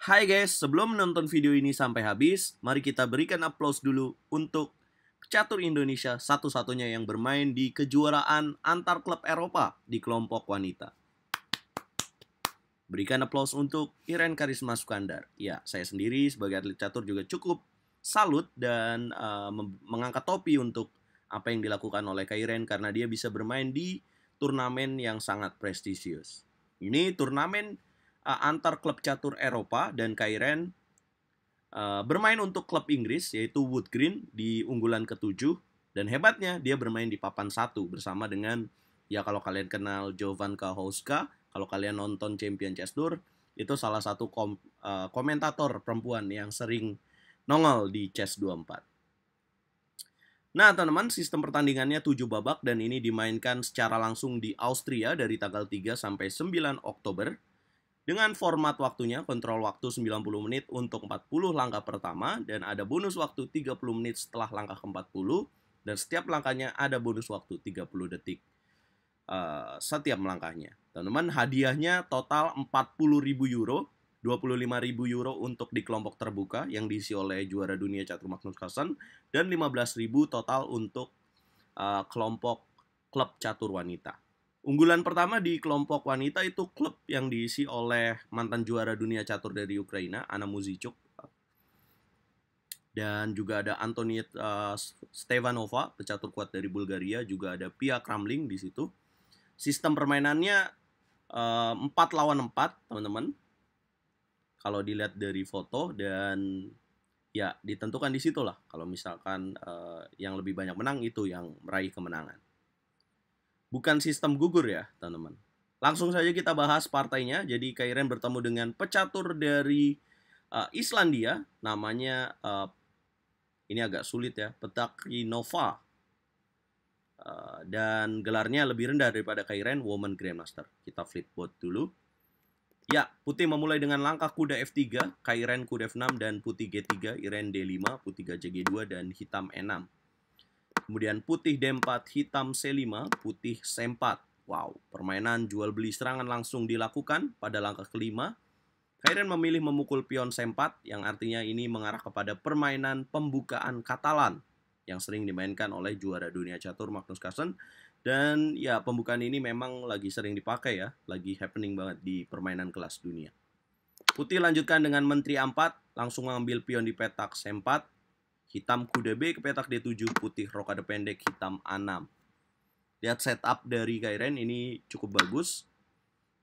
Hai guys, sebelum menonton video ini sampai habis, mari kita berikan aplaus dulu untuk pecatur Indonesia satu-satunya yang bermain di kejuaraan antar klub Eropa di kelompok wanita. Berikan aplaus untuk Iren Karisma Sukandar. Ya, saya sendiri sebagai atlet catur juga cukup salut dan mengangkat topi untuk apa yang dilakukan oleh Kak Iren karena dia bisa bermain di turnamen yang sangat prestisius. Ini turnamen antar klub catur Eropa dan Kak Iren bermain untuk klub Inggris yaitu Wood Green di unggulan ke-7 dan hebatnya dia bermain di papan 1 bersama dengan ya kalau kalian kenal Jovan Kahouska, kalau kalian nonton Champion Chess Tour itu salah satu komentator perempuan yang sering nongol di Chess 24. Nah teman-teman, sistem pertandingannya 7 babak dan ini dimainkan secara langsung di Austria dari tanggal 3 sampai 9 Oktober. Dengan format waktunya, kontrol waktu 90 menit untuk 40 langkah pertama dan ada bonus waktu 30 menit setelah langkah ke-40 dan setiap langkahnya ada bonus waktu 30 detik setiap langkahnya. Teman-teman, hadiahnya total 40.000 euro, 25.000 euro untuk di kelompok terbuka yang diisi oleh juara dunia catur Magnus Carlsen dan 15.000 total untuk kelompok klub catur wanita. Unggulan pertama di kelompok wanita itu klub yang diisi oleh mantan juara dunia catur dari Ukraina, Anna Muzychuk. Dan juga ada Antoniet Stevanova, pecatur kuat dari Bulgaria, juga ada Pia Kramling di situ. Sistem permainannya 4 lawan 4, teman-teman. Kalau dilihat dari foto dan ya ditentukan di situ lah. Kalau misalkan yang lebih banyak menang itu yang meraih kemenangan. Bukan sistem gugur ya, teman-teman. Langsung saja kita bahas partainya. Jadi Kak Iren bertemu dengan pecatur dari Islandia, namanya ini agak sulit ya, Petakrinova. Dan gelarnya lebih rendah daripada Kak Iren, Woman Grandmaster. Kita flipboard dulu. Ya, putih memulai dengan langkah kuda F3, Kak Iren kuda F6 dan putih G3, Iren D5, putih gajah G2 dan hitam E6. Kemudian putih D4, hitam C5, putih C4. Wow, permainan jual beli serangan langsung dilakukan pada langkah kelima. Kak Iren memilih memukul pion C4, yang artinya ini mengarah kepada permainan pembukaan Katalan yang sering dimainkan oleh juara dunia catur Magnus Carlsen. Dan ya pembukaan ini memang lagi sering dipakai ya, lagi happening banget di permainan kelas dunia. Putih lanjutkan dengan menteri A4, langsung mengambil pion di petak C4. Hitam kuda B ke petak D7, putih rokade pendek, hitam A6. Lihat setup dari Kak Iren ini cukup bagus.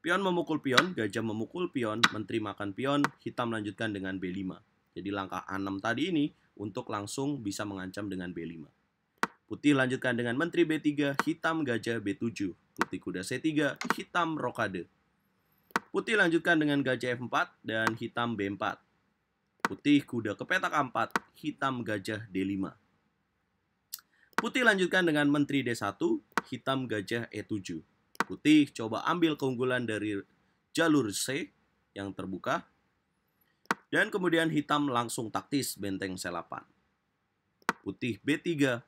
Pion memukul pion, gajah memukul pion, menteri makan pion, hitam lanjutkan dengan B5. Jadi langkah A6 tadi ini untuk langsung bisa mengancam dengan B5. Putih lanjutkan dengan menteri B3, hitam gajah B7, putih kuda C3, hitam rokade. Putih lanjutkan dengan gajah F4 dan hitam B4. Putih kuda ke petak A4, hitam gajah D5. Putih lanjutkan dengan menteri D1, hitam gajah E7. Putih coba ambil keunggulan dari jalur C yang terbuka. Dan kemudian hitam langsung taktis benteng C8. Putih B3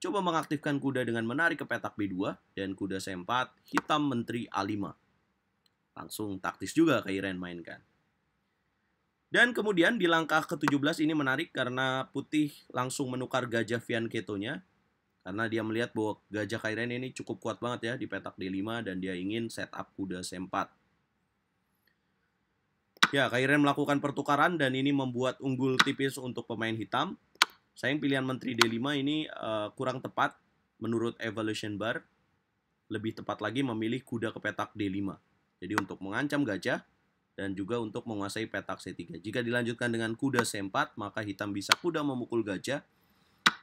coba mengaktifkan kuda dengan menarik ke petak B2 dan kuda C4, hitam menteri A5. Langsung taktis juga Kak Iren mainkan. Dan kemudian di langkah ke-17 ini menarik karena putih langsung menukar gajah fianchetto-nya. Karena dia melihat bahwa gajah Kak Iren ini cukup kuat banget ya di petak D5 dan dia ingin setup kuda C4. Ya, Kak Iren melakukan pertukaran dan ini membuat unggul tipis untuk pemain hitam. Sayang pilihan menteri D5 ini kurang tepat menurut Evolution Bar. Lebih tepat lagi memilih kuda ke petak D5. Jadi untuk mengancam gajah dan juga untuk menguasai petak C3. Jika dilanjutkan dengan kuda C4, maka hitam bisa kuda memukul gajah,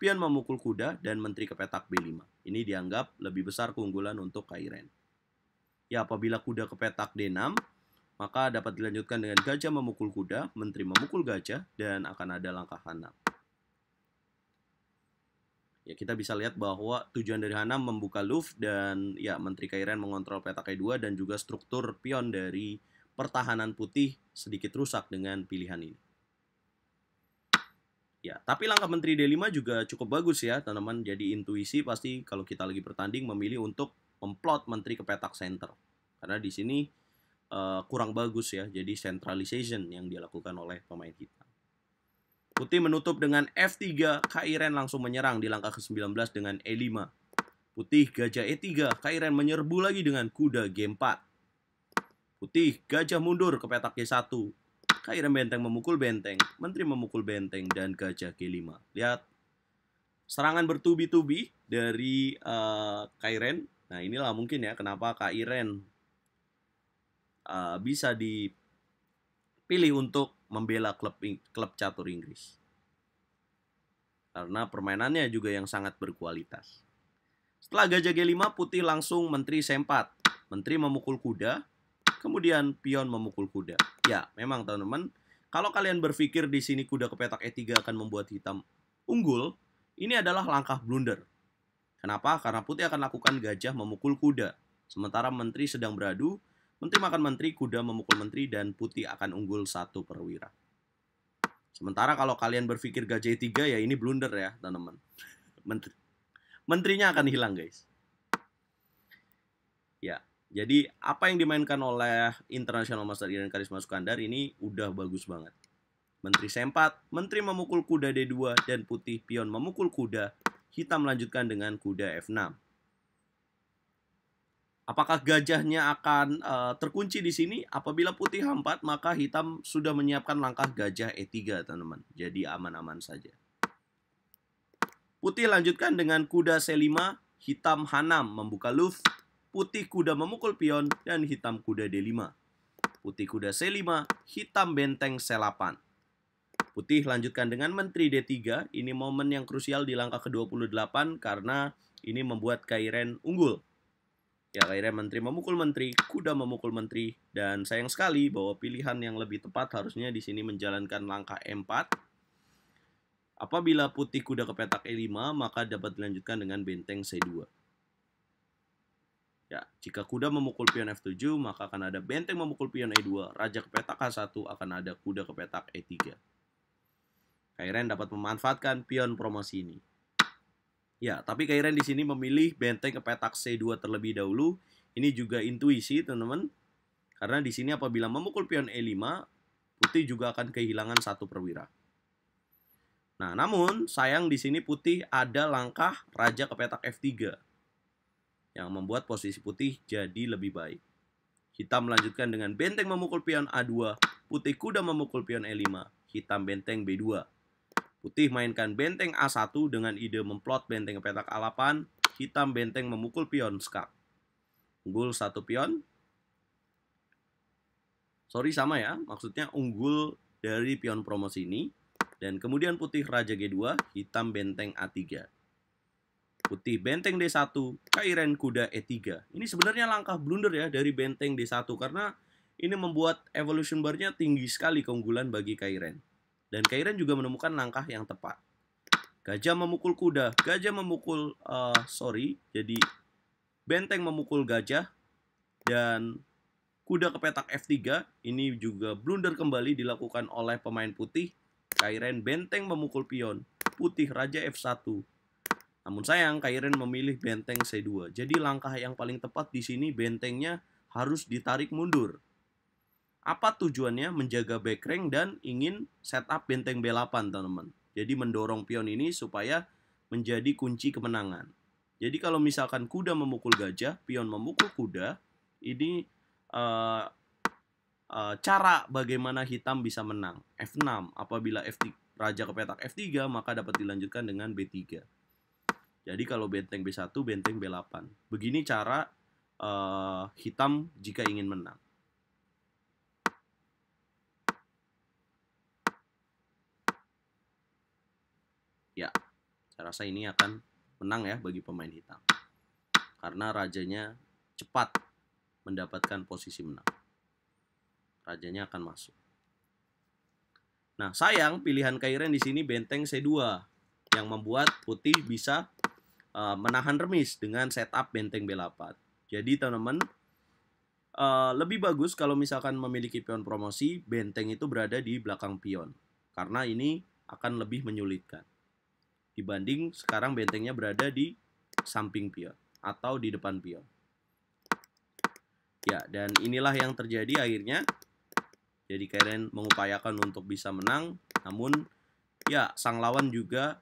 pion memukul kuda, dan menteri ke petak B5. Ini dianggap lebih besar keunggulan untuk Kak Iren. Ya, apabila kuda ke petak D6, maka dapat dilanjutkan dengan gajah memukul kuda, menteri memukul gajah, dan akan ada langkah H6. Ya, kita bisa lihat bahwa tujuan dari H6 membuka luff dan ya menteri Kak Iren mengontrol petak E2 dan juga struktur pion dari pertahanan putih sedikit rusak dengan pilihan ini. Ya, tapi langkah menteri D5 juga cukup bagus ya, teman-teman. Jadi intuisi pasti kalau kita lagi bertanding memilih untuk memplot menteri ke petak center. Karena di sini kurang bagus ya. Jadi centralization yang dilakukan oleh pemain hitam. Putih menutup dengan F3, Kairen langsung menyerang di langkah ke-19 dengan E5. Putih gajah E3, Kairen menyerbu lagi dengan kuda G4. Putih gajah mundur ke petak G1. Kairen benteng memukul benteng, menteri memukul benteng, dan gajah G5. Lihat, serangan bertubi-tubi dari Kairen. Nah, inilah mungkin ya kenapa Kairen bisa dipilih untuk membela klub catur Inggris. Karena permainannya juga yang sangat berkualitas. Setelah gajah G5, putih langsung menteri C4. Menteri memukul kuda, kemudian pion memukul kuda. Ya, memang teman-teman, kalau kalian berpikir di sini kuda ke petak E3 akan membuat hitam unggul, ini adalah langkah blunder. Kenapa? Karena putih akan lakukan gajah memukul kuda. Sementara menteri sedang beradu, menteri makan menteri, kuda memukul menteri, dan putih akan unggul 1 perwira. Sementara kalau kalian berpikir gajah E3, ya ini blunder ya, teman-teman. Menterinya akan hilang, guys. Ya, jadi apa yang dimainkan oleh International Master Iren Karisma Sukandar ini udah bagus banget. Menteri C4, menteri memukul kuda D2, dan putih pion memukul kuda. Hitam melanjutkan dengan kuda F6. Apakah gajahnya akan terkunci di sini? Apabila putih H4, maka hitam sudah menyiapkan langkah gajah E3, teman-teman. Jadi aman-aman saja. Putih lanjutkan dengan kuda C5, hitam H6 membuka loop. Putih kuda memukul pion, dan hitam kuda D5. Putih kuda C5, hitam benteng C8. Putih lanjutkan dengan menteri D3. Ini momen yang krusial di langkah ke-28 karena ini membuat Kairen unggul. Ya, Kairen menteri memukul menteri, kuda memukul menteri, dan sayang sekali bahwa pilihan yang lebih tepat harusnya di sini menjalankan langkah E4. Apabila putih kuda ke petak E5, maka dapat dilanjutkan dengan benteng C2. Ya, jika kuda memukul pion F7, maka akan ada benteng memukul pion E2, raja ke petak H1, akan ada kuda ke petak E3. Kairen dapat memanfaatkan pion promosi ini. Ya, tapi Kairen di sini memilih benteng ke petak C2 terlebih dahulu. Ini juga intuisi, teman-teman. Karena di sini apabila memukul pion E5, putih juga akan kehilangan 1 perwira. Nah, namun sayang di sini putih ada langkah raja ke petak F3 yang membuat posisi putih jadi lebih baik. Hitam melanjutkan dengan benteng memukul pion A2, putih kuda memukul pion E5, hitam benteng B2. Putih mainkan benteng A1 dengan ide memplot benteng ke petak A8, hitam benteng memukul pion skak. Unggul 1 pion. Sorry, sama ya, maksudnya unggul dari pion promosi ini. Dan kemudian putih raja G2, hitam benteng A3. Putih benteng D1, Kairen kuda E3. Ini sebenarnya langkah blunder ya dari benteng D1 karena ini membuat evolution bar-nya tinggi sekali keunggulan bagi Kairen. Dan Kairen juga menemukan langkah yang tepat. Gajah memukul kuda, gajah memukul jadi benteng memukul gajah dan kuda ke petak F3. Ini juga blunder kembali dilakukan oleh pemain putih. Kairen benteng memukul pion, putih raja F1. Namun sayang, Kairen memilih benteng C2. Jadi langkah yang paling tepat di sini bentengnya harus ditarik mundur. Apa tujuannya? Menjaga backrank dan ingin setup benteng B8, teman-teman. Jadi mendorong pion ini supaya menjadi kunci kemenangan. Jadi kalau misalkan kuda memukul gajah, pion memukul kuda, ini cara bagaimana hitam bisa menang. F6, apabila raja ke petak F3, maka dapat dilanjutkan dengan B3. Jadi kalau benteng B1, benteng B8. Begini cara hitam jika ingin menang. Ya, saya rasa ini akan menang ya bagi pemain hitam. Karena rajanya cepat mendapatkan posisi menang. Rajanya akan masuk. Nah, sayang pilihan Kairen di sini benteng C2 yang membuat putih bisa menahan remis dengan setup benteng B8. Jadi teman-teman, lebih bagus kalau misalkan memiliki pion promosi, benteng itu berada di belakang pion. Karena ini akan lebih menyulitkan. Dibanding sekarang bentengnya berada di samping pion atau di depan pion. Ya, dan inilah yang terjadi akhirnya. Jadi Kairen mengupayakan untuk bisa menang, namun ya sang lawan juga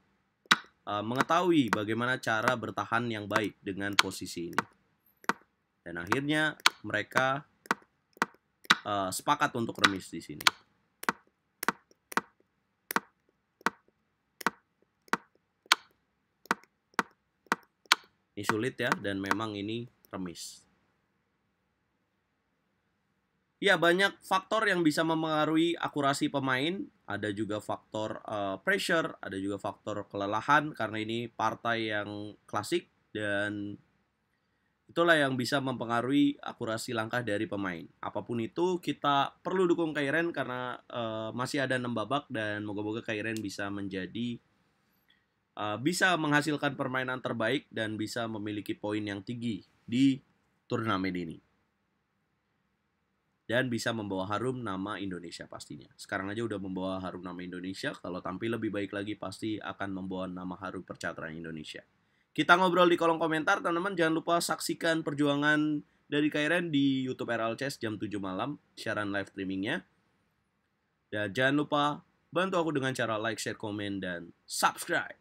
mengetahui bagaimana cara bertahan yang baik dengan posisi ini. Dan akhirnya mereka sepakat untuk remis di sini. Ini sulit ya, dan memang ini remis. Ya, banyak faktor yang bisa mempengaruhi akurasi pemain. Ada juga faktor pressure, ada juga faktor kelelahan karena ini partai yang klasik, dan itulah yang bisa mempengaruhi akurasi langkah dari pemain. Apapun itu, kita perlu dukung Kairen karena masih ada 6 babak dan moga-moga Kairen bisa menjadi bisa menghasilkan permainan terbaik dan bisa memiliki poin yang tinggi di turnamen ini. Dan bisa membawa harum nama Indonesia pastinya. Sekarang aja udah membawa harum nama Indonesia, kalau tampil lebih baik lagi pasti akan membawa nama harum percaturan Indonesia. Kita ngobrol di kolom komentar, teman-teman. Jangan lupa saksikan perjuangan dari Kairen di YouTube RL Chess jam 7 malam, siaran live streamingnya. Dan jangan lupa bantu aku dengan cara like, share, komen, dan subscribe.